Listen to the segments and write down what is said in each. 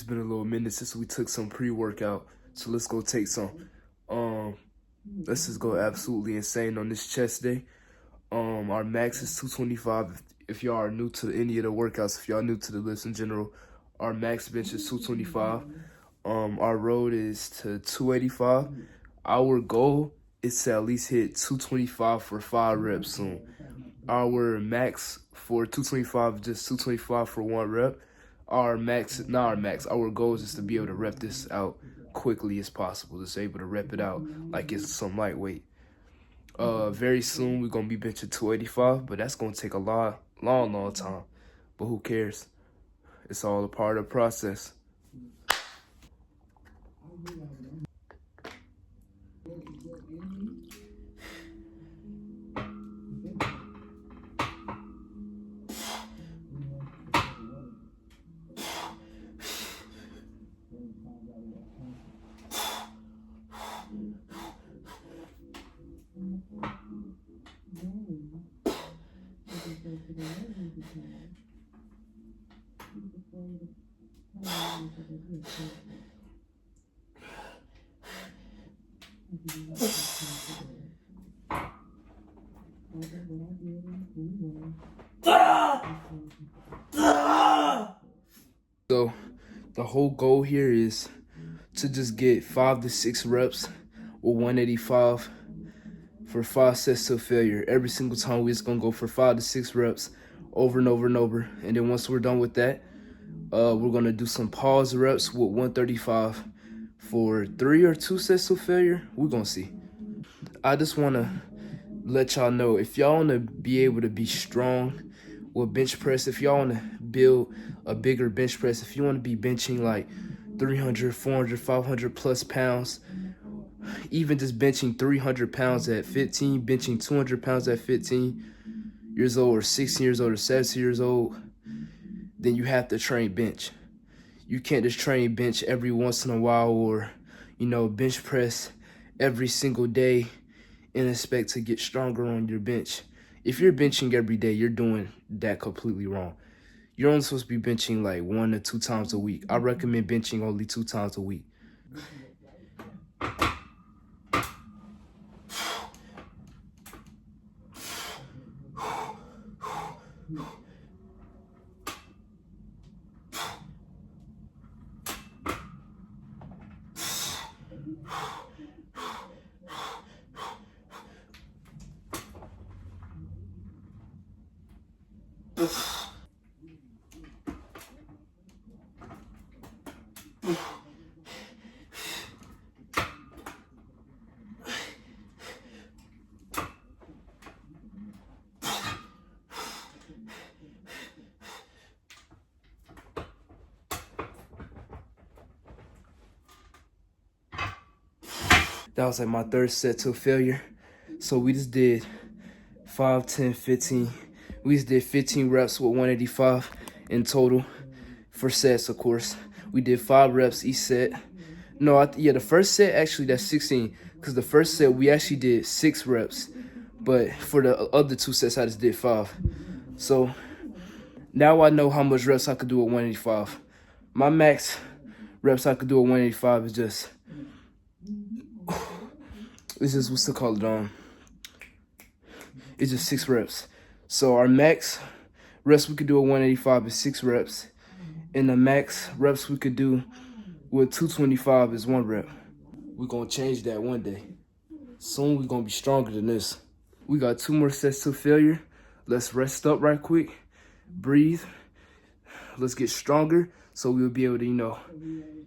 It's been a little minute since we took some pre-workout, so let's go take some. Um, let's just go absolutely insane on this chest day. Our max is 225. If y'all are new to any of the workouts, if y'all new to the lifts in general, our max bench is 225. Our road is to 285. Our goal is to at least hit 225 for 5 reps soon. Our max for 225 is just 225 for 1 rep. Our goal is just to be able to rep this out quickly as possible, just able to rep it out like it's some lightweight. Very soon we're gonna be benching 285, but that's gonna take a long time. But who cares? It's all a part of the process. So the whole goal here is to just get 5 to 6 reps with 185 for 5 sets to failure. Every single time we're just gonna go for 5 to 6 reps over and over and over. And then once we're done with that, we're gonna do some pause reps with 135 for 3 or 2 sets to failure. We're gonna see. I just wanna let y'all know, if y'all wanna be able to be strong with bench press, if y'all wanna build a bigger bench press, if you wanna be benching like 300, 400, 500 plus pounds, even just benching 300 pounds at 15, benching 200 pounds at 15 years old or 16 years old or 17 years old, then you have to train bench. You can't just train bench every once in a while or, bench press every single day and expect to get stronger on your bench. If you're benching every day, you're doing that completely wrong. You're only supposed to be benching like 1 to 2 times a week. I recommend benching only 2 times a week. That was like my 3rd set to failure. So we just did 5, 10, 15. We just did 15 reps with 185 in total for sets, of course. We did 5 reps each set. No, the first set, actually, that's 16. Because the first set, we actually did 6 reps. But for the other 2 sets, I just did 5. So now I know how much reps I could do at 185. My max reps I could do at 185 is just, what's to call it, it's just 6 reps. So our max reps we could do at 185 is 6 reps. And the max reps we could do with 225 is 1 rep. We're gonna change that one day. Soon we're gonna be stronger than this. We got 2 more sets to failure. Let's rest up right quick, breathe. Let's get stronger so we'll be able to,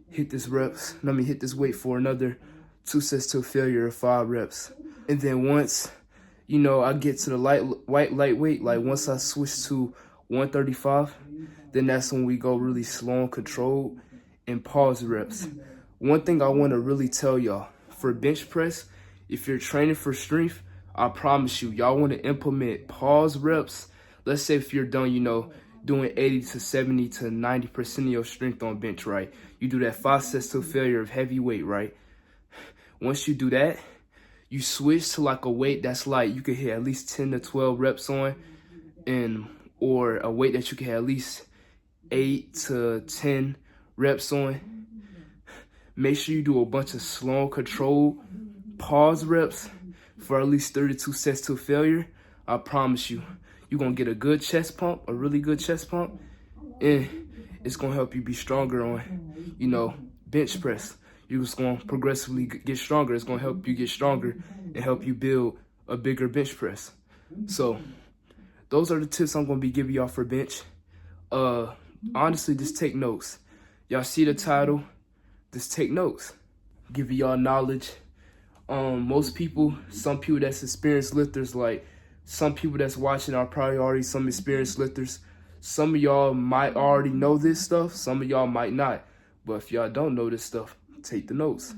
hit this weight for another 2 sets to failure of 5 reps. And then once, I get to the lightweight, like once I switch to 135, then that's when we go really slow and controlled and pause reps. One thing I want to really tell y'all, for bench press, if you're training for strength, I promise you, y'all want to implement pause reps. Let's say if you're done, doing 80 to 70 to 90% of your strength on bench, right? You do that 5 sets to failure of heavy weight, right? Once you do that, you switch to like a weight that's light. You can hit at least 10 to 12 reps on, or a weight that you can hit at least 8 to 10 reps on. Make sure you do a bunch of slow, controlled pause reps for at least 32 sets to failure. I promise you, you're going to get a good chest pump, a really good chest pump, and it's going to help you be stronger on, you know, bench press. You're just going to progressively get stronger. It's going to help you get stronger and help you build a bigger bench press. So those are the tips I'm going to be giving y'all for bench. Honestly, just take notes. Y'all see the title? Just take notes. Giving y'all knowledge. Most people, some people that's experienced lifters, like some people that's watching are probably already some experienced lifters. Some of y'all might already know this stuff. Some of y'all might not. But if y'all don't know this stuff, take the notes.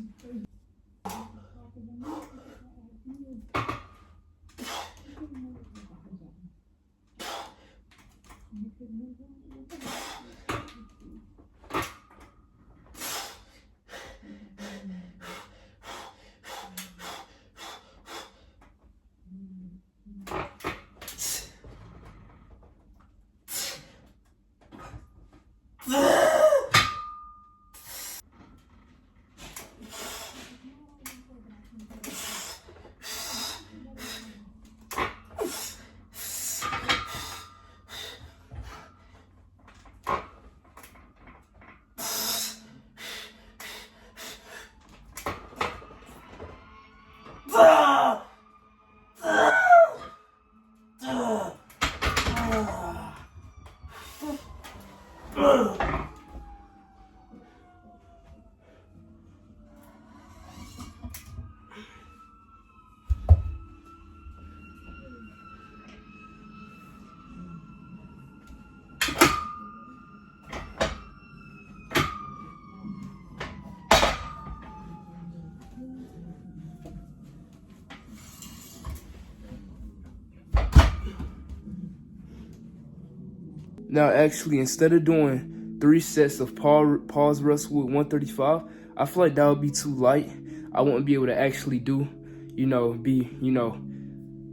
Now, actually, instead of doing 3 sets of pause reps with 135, I feel like that would be too light. I wouldn't be able to actually do,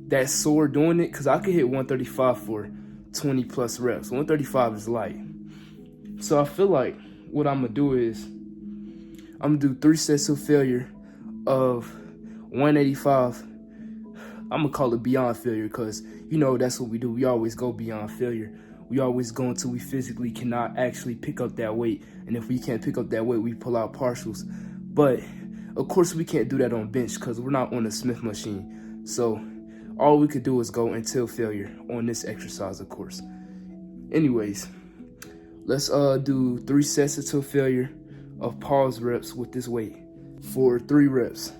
that sore doing it, because I could hit 135 for 20 plus reps. 135 is light. So I feel like what I'm going to do is I'm going to do 3 sets of failure of 185. I'm going to call it beyond failure because, that's what we do. We always go beyond failure. We always go until we physically cannot actually pick up that weight. And if we can't pick up that weight, we pull out partials. But, of course, we can't do that on bench because we're not on a Smith machine. So all we could do is go until failure on this exercise, of course. Anyways, let's do 3 sets until failure of pause reps with this weight for 3 reps.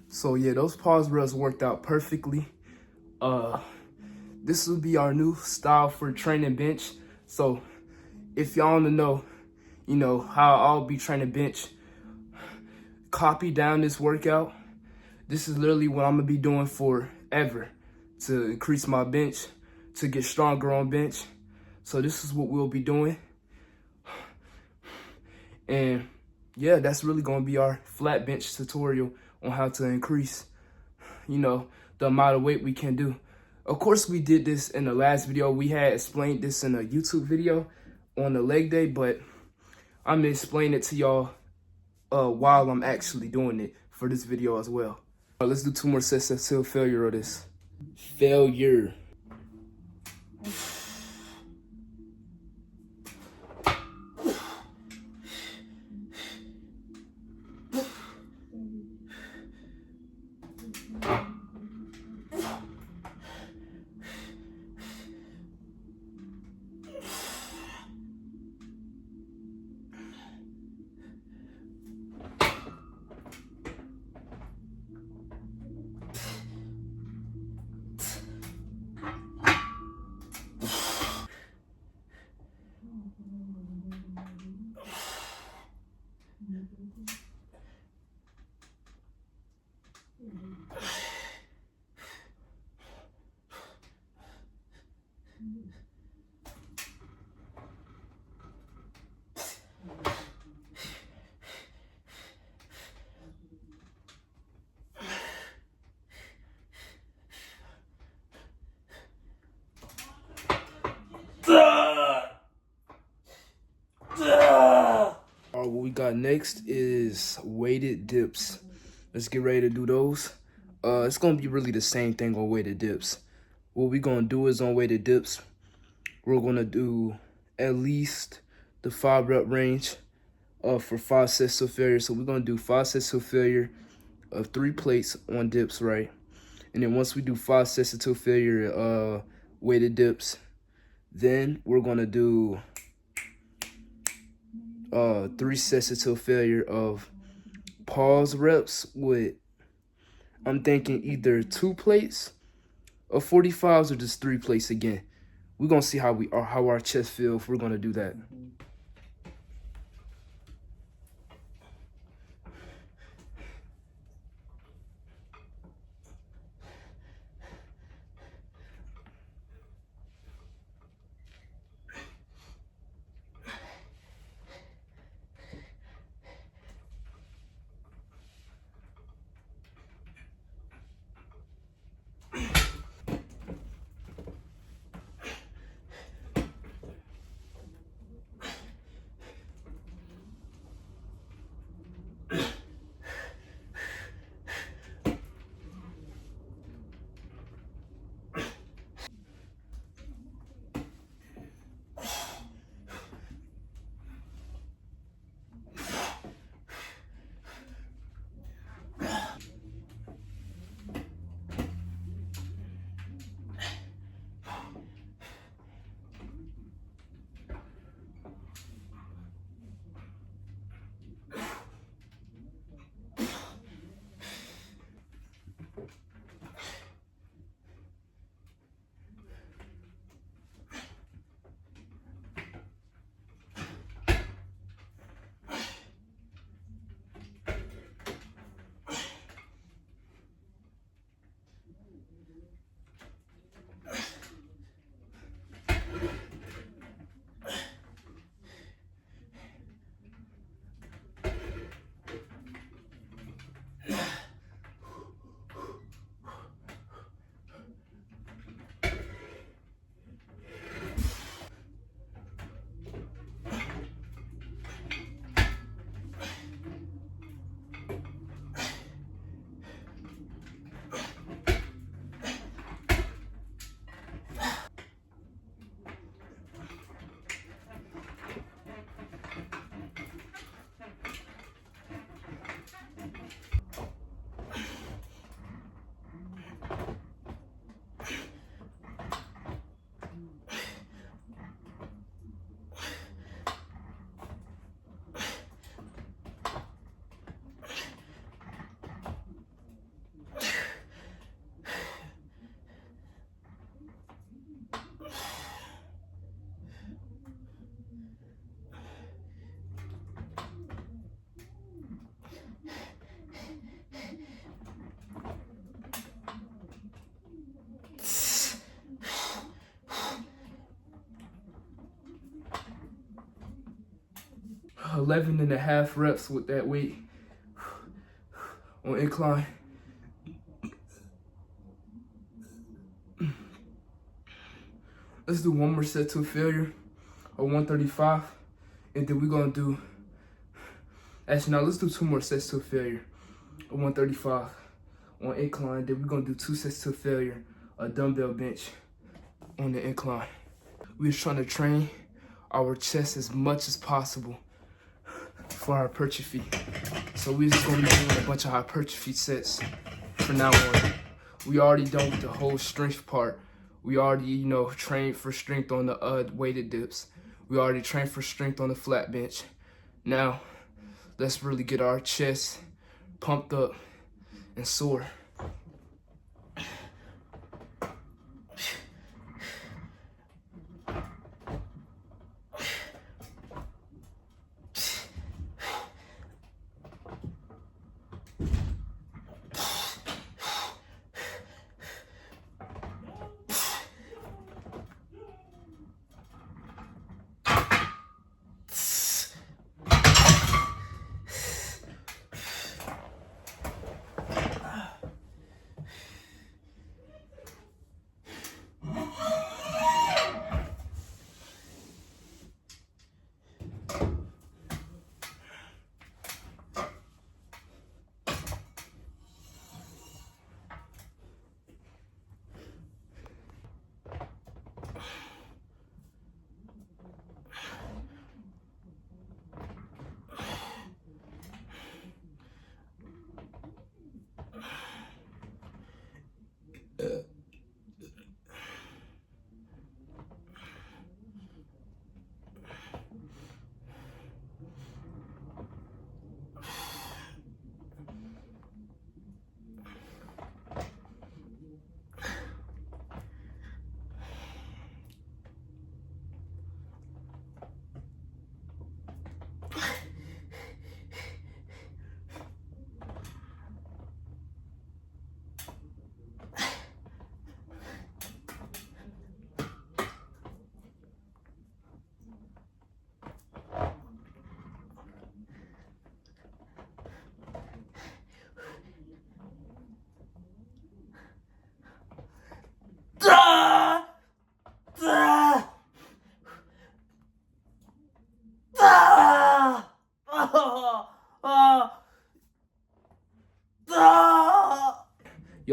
So yeah, those pause reps worked out perfectly. This will be our new style for training bench. So if y'all want to know, how I'll be training bench, copy down this workout. This is literally what I'm gonna be doing forever to increase my bench, to get stronger on bench. So this is what we'll be doing. And yeah, that's really gonna be our flat bench tutorial on how to increase, the amount of weight we can do. Of course, we did this in the last video. We had explained this in a YouTube video on the leg day, but I'm gonna explain it to y'all while I'm actually doing it for this video as well. All right, let's do 2 more sets until failure of this. Failure. What we got next is weighted dips. Let's get ready to do those. It's gonna be really the same thing on weighted dips. What we gonna do is on weighted dips, we're gonna do at least the 5 rep range for 5 sets to failure. So we're gonna do 5 sets to failure of 3 plates on dips, right? And then once we do 5 sets to failure weighted dips, then we're gonna do 3 sets to failure of pause reps with, I'm thinking either 2 plates of 45s or just 3 plates again. We're gonna see how our chest feel if we're gonna do that. 11.5 reps with that weight on incline. Let's do one more set to failure of 135, and then we're gonna do, actually now let's do 2 more sets to failure of 135 on incline. Then we're gonna do 2 sets to failure, a dumbbell bench on the incline. We're trying to train our chest as much as possible for hypertrophy. So we're just gonna be doing a bunch of hypertrophy sets from now on. We already done with the whole strength part. We already, trained for strength on the weighted dips. We already trained for strength on the flat bench. Now, let's really get our chest pumped up and sore.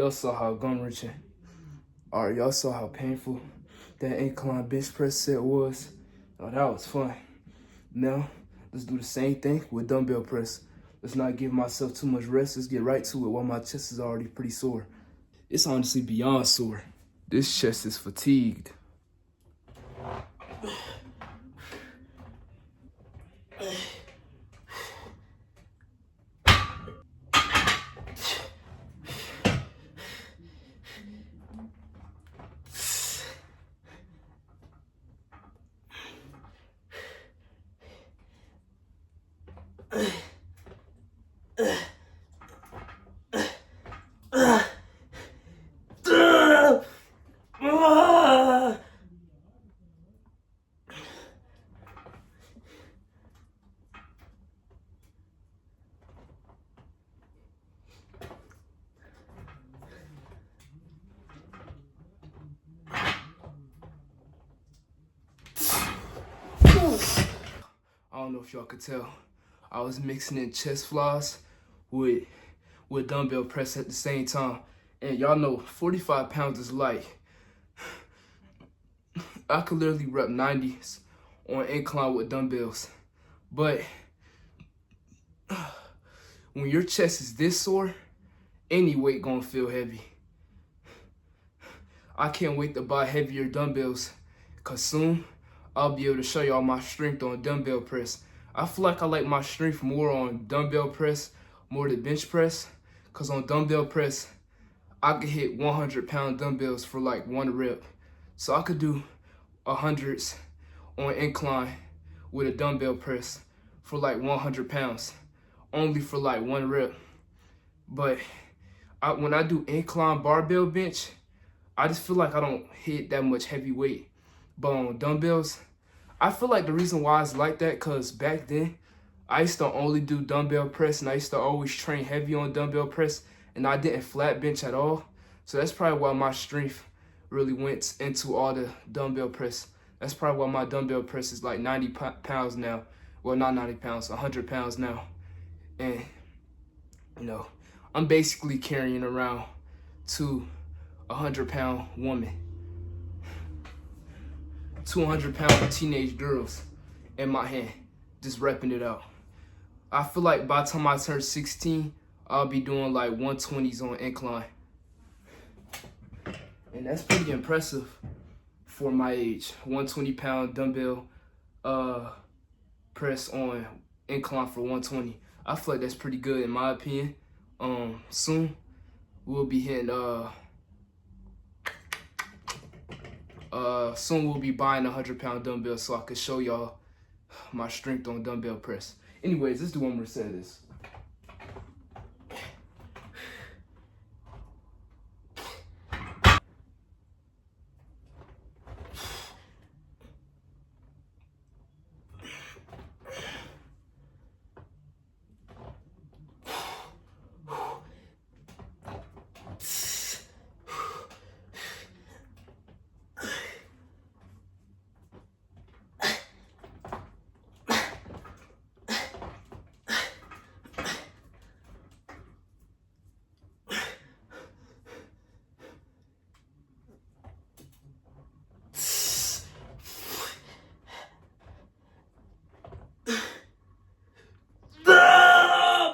y'all saw how gun wrenching. All right, y'all saw how painful that incline bench press set was. Oh, that was fun. Now, let's do the same thing with dumbbell press. Let's not give myself too much rest. Let's get right to it while my chest is already pretty sore. It's honestly beyond sore. This chest is fatigued. I don't know if y'all could tell. I was mixing in chest flies with dumbbell press at the same time. And y'all know 45 pounds is light. I could literally rep 90s on incline with dumbbells. But when your chest is this sore, any weight gonna feel heavy. I can't wait to buy heavier dumbbells, cause soon I'll be able to show y'all my strength on dumbbell press. I feel like I like my strength more on dumbbell press more than bench press, cause on dumbbell press, I could hit 100-pound dumbbells for like 1 rep. So I could do 100s on incline with a dumbbell press for like 100 pounds, only for like 1 rep. But when I do incline barbell bench, I just feel like I don't hit that much heavy weight. But on dumbbells, I feel like the reason why it's like that, cause back then, I used to only do dumbbell press and I used to always train heavy on dumbbell press and I didn't flat bench at all. So that's probably why my strength really went into all the dumbbell press. That's probably why my dumbbell press is like 90 pounds now. Well, not 90 pounds, 100 pounds now. And, you know, I'm basically carrying around 100-pound woman. 200-pound teenage girls in my hand, just repping it out. I feel like by the time I turn 16, I'll be doing like 120s on incline. And that's pretty impressive for my age. 120-pound dumbbell press on incline for 120. I feel like that's pretty good in my opinion. Soon we'll be hitting soon we'll be buying 100-pound dumbbell so I can show y'all my strength on dumbbell press. Anyways, let's do one more set of this.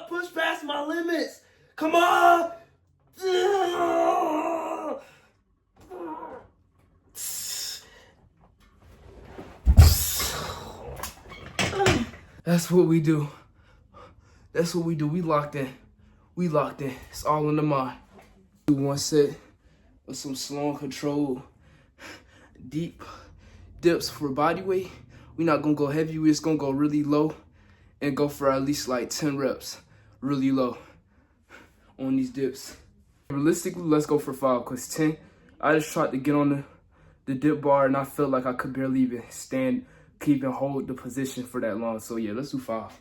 Push past my limits. Come on. That's what we do. That's what we do. We locked in. We locked in. It's all in the mind. Do one set of some slow and controlled deep dips for body weight. We're not gonna go heavy. We're just gonna go really low and go for at least like 10 reps, really low on these dips. Realistically, let's go for 5, because 10, I just tried to get on the dip bar and I felt like I could barely even stand, keep and hold the position for that long. So yeah, let's do 5.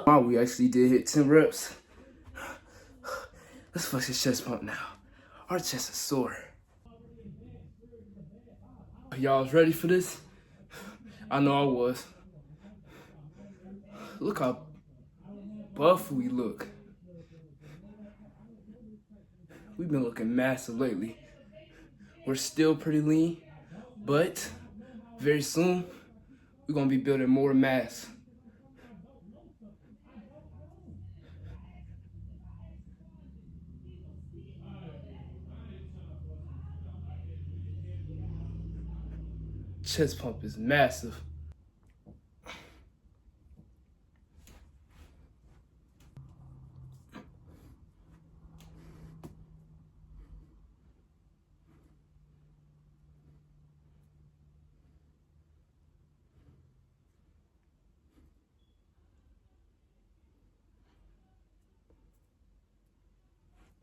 Wow, we actually did hit 10 reps. Let's flex this chest pump now. Our chest is sore. Y'all was ready for this? I know I was. Look how buff we look. We've been looking massive lately. We're still pretty lean, but very soon we're gonna be building more mass. Chest pump is massive.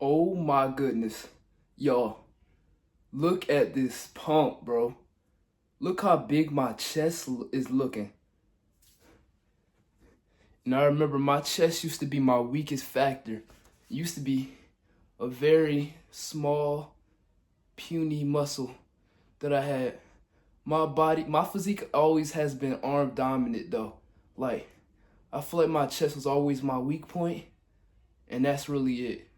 Oh my goodness. Y'all, look at this pump, bro. Look how big my chest is looking. And I remember my chest used to be my weakest factor. It used to be a very small, puny muscle that I had. My physique always has been arm dominant though. Like, I feel like my chest was always my weak point, and that's really it.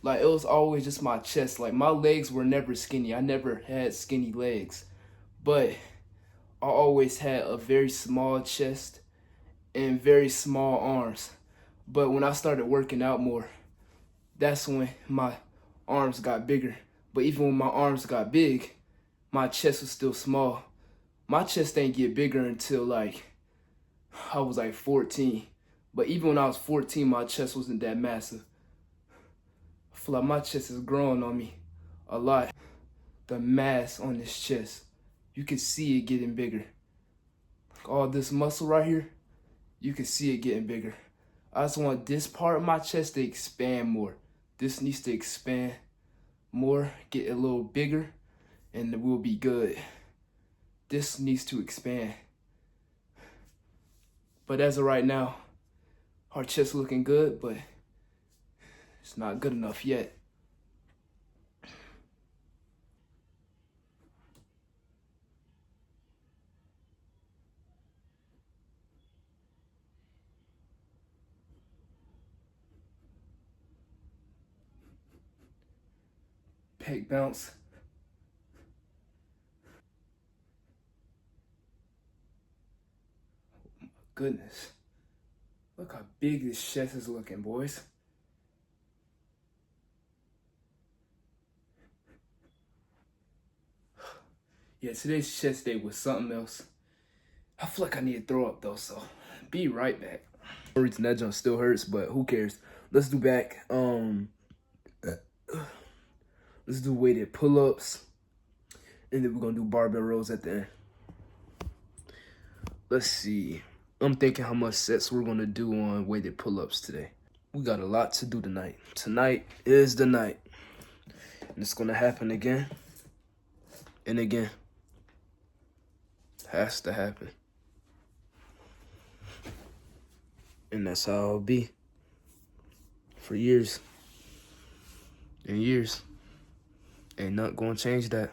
Like, it was always just my chest. Like, my legs were never skinny. I never had skinny legs. But I always had a very small chest and very small arms. But when I started working out more, that's when my arms got bigger. But even when my arms got big, my chest was still small. My chest didn't get bigger until like I was like 14. But even when I was 14, my chest wasn't that massive. I feel like my chest is growing on me a lot. The mass on this chest, you can see it getting bigger. All this muscle right here, you can see it getting bigger. I just want this part of my chest to expand more. This needs to expand more, get a little bigger, and we'll be good. This needs to expand. But as of right now, our chest looking good, but it's not good enough yet. Pec bounce. Oh my goodness. Look how big this chest is looking, boys. Yeah, today's chest day was something else. I feel like I need to throw up though, so be right back. For reason that jump still hurts, but who cares? Let's do back. Let's do weighted pull-ups, and then we're gonna do barbell rows at the end. Let's see. I'm thinking how much sets we're gonna do on weighted pull-ups today. We got a lot to do tonight. Tonight is the night, and it's gonna happen again and again. Has to happen. And that's how it'll be for years and years. Ain't nothing gonna change that.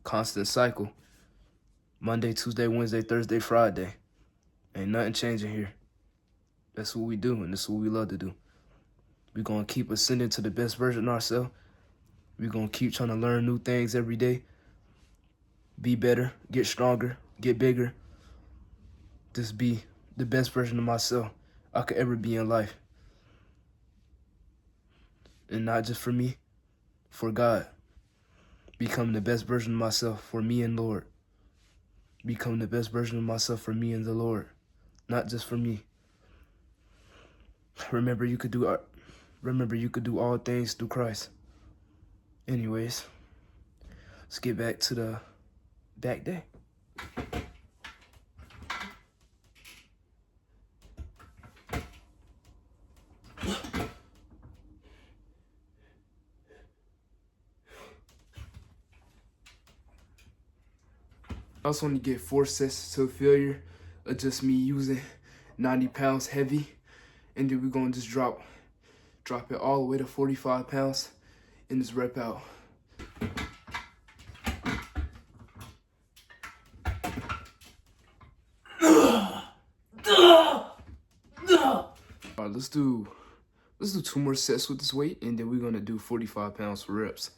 Constant cycle. Monday, Tuesday, Wednesday, Thursday, Friday. Ain't nothing changing here. That's what we do, and that's what we love to do. We're gonna keep ascending to the best version of ourselves. We're gonna keep trying to learn new things every day. Be better, get stronger, get bigger. Just be the best version of myself I could ever be in life. And not just for me, for God. Become the best version of myself for me and Lord. Become the best version of myself for me and the Lord. Not just for me. Remember you could do all things through Christ. Anyways, let's get back to the back day. I also want to get 4 sets to failure of just me using 90 pounds heavy And then we're gonna just drop it all the way to 45 pounds in this rep out. All right, let's do 2 more sets with this weight, and then we're gonna do 45 pounds for reps.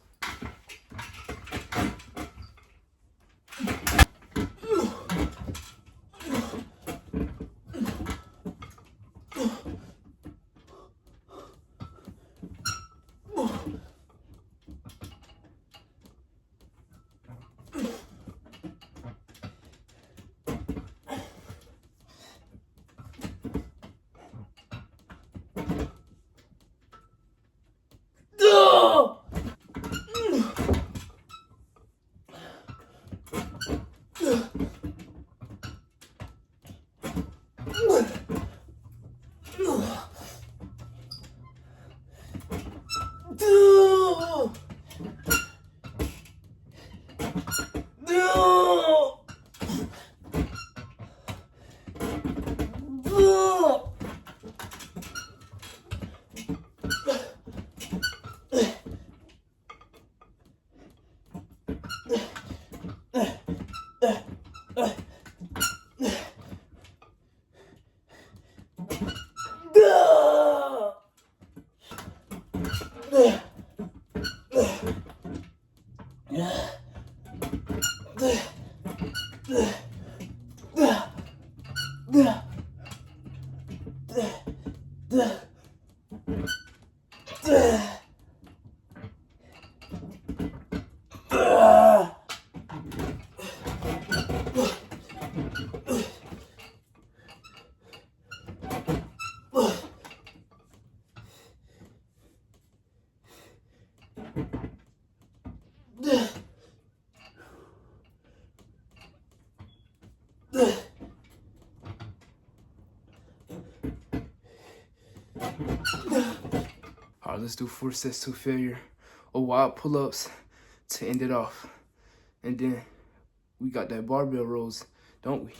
All right, let's do 4 sets to failure or wide pull-ups to end it off. And then we got that barbell rows, don't we?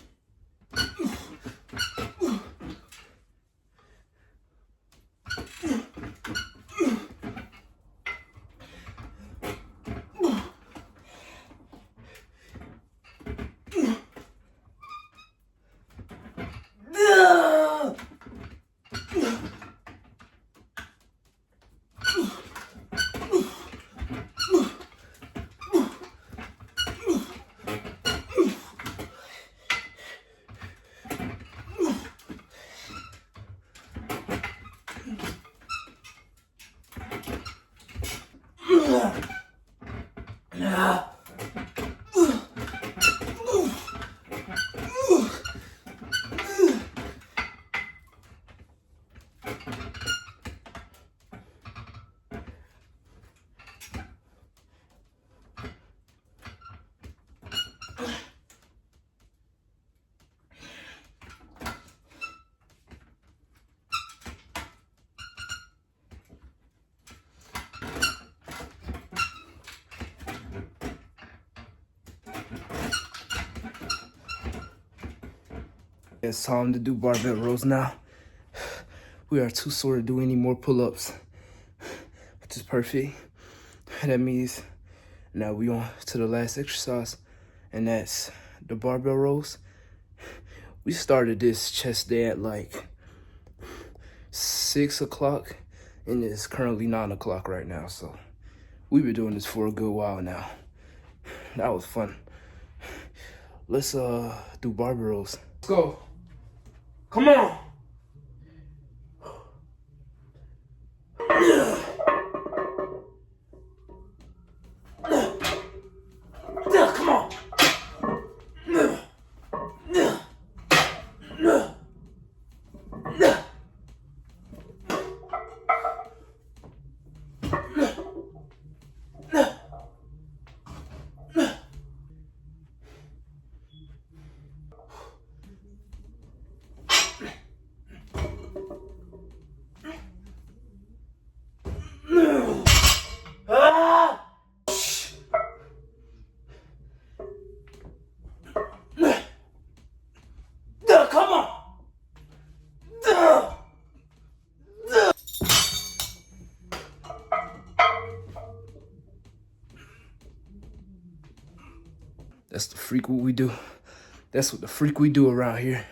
It's time to do barbell rows now. We are too sore to do any more pull-ups, which is perfect. That means now we on to the last exercise, and that's the barbell rows. We started this chest day at like 6 o'clock, and it's currently 9 o'clock right now. So we've been doing this for a good while now. That was fun. Let's do barbell rows. Let's go. Come on. Come on. Come on. That's the freak what we do. That's what the freak we do around here.